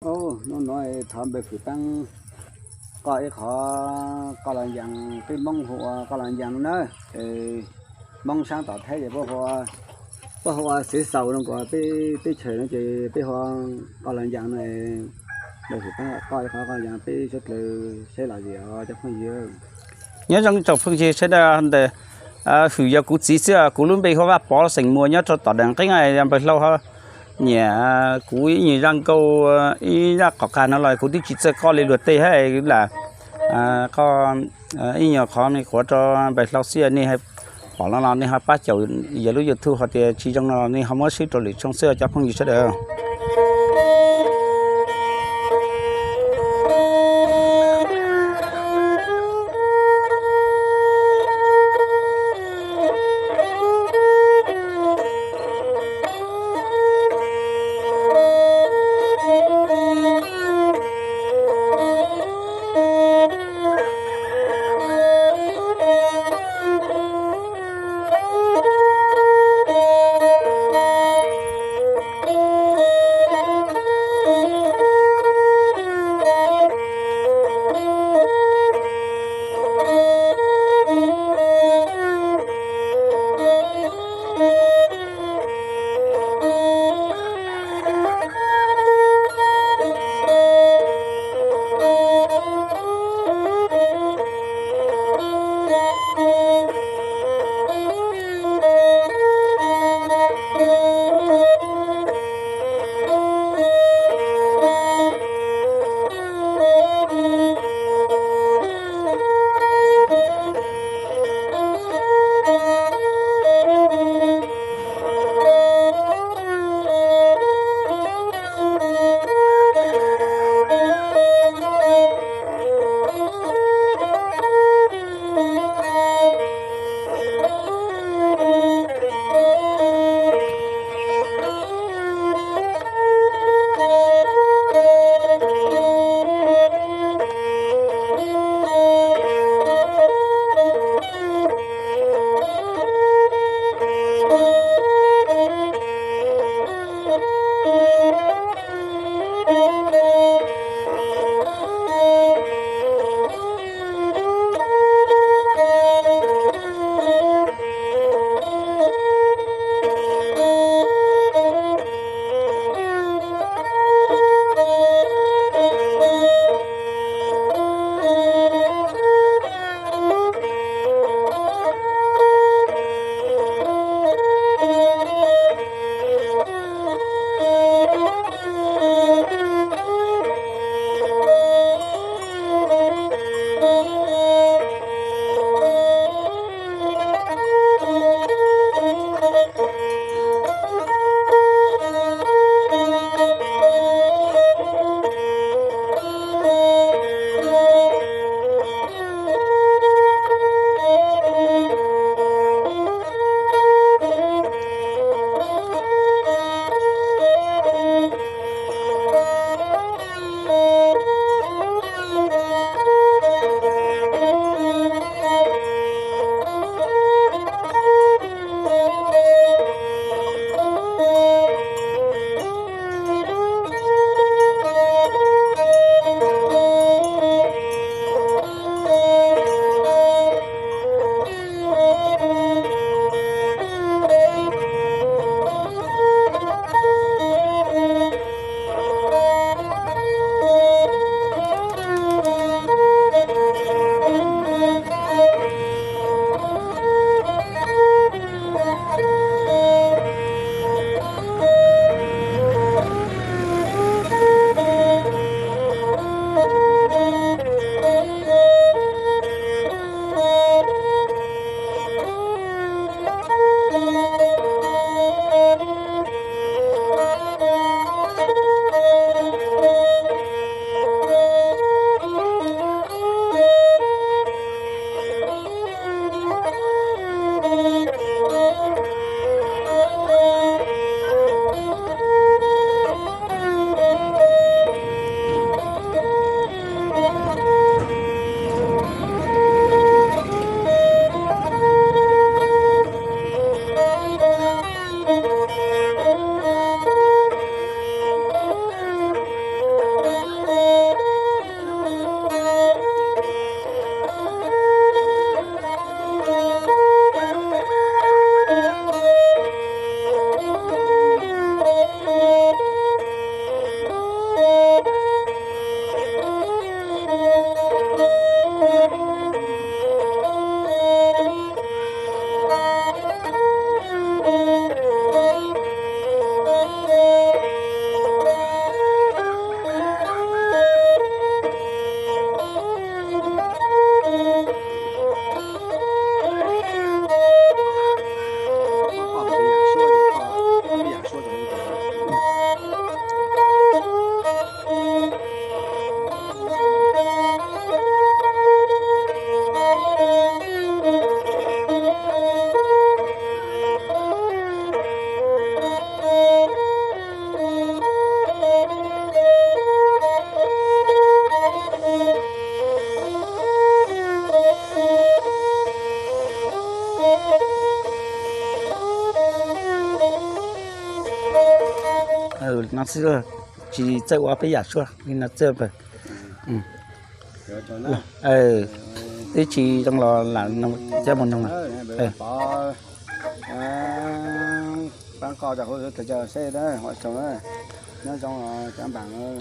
nó nói thầm về phụ tăng coi khó là dạng cái mong họ có là dạng nữa thì mong sáng tạo thế thì bố họ sẽ sầu nó có cái chơi nó chỉ cái họ có là dạng này để phụ tăng coi khó có dạng cái chất lượng sẽ là gì họ chắc không nhiều nhớ trong trong phương diện sẽ là để sử dụng cú chỉ xưa cú luôn bị họ bỏ thành mua nhớ cho tọt đằng cái ngày làm bao lâu ha nhà cú như răng câu ý ra cọc cà nó lại cúที่chỉ sẽ có lên luật tê hay là có ý nhỏ khó này của cho bài lâu xưa này hay bỏ nó này hay bắt chậu giờ lúc giờ thu họ thì chỉ trong nó này không có sự trộn lẫn trong xưa cho không gì sẽ được nó xưa chỉ chơi qua bây giờ xưa nên nó chơi về rồi cho nó thế chỉ trong lò là nó chơi một nông bỏ bán co cho họ chờ xe đấy họ chồng đấy nó trong là các bạn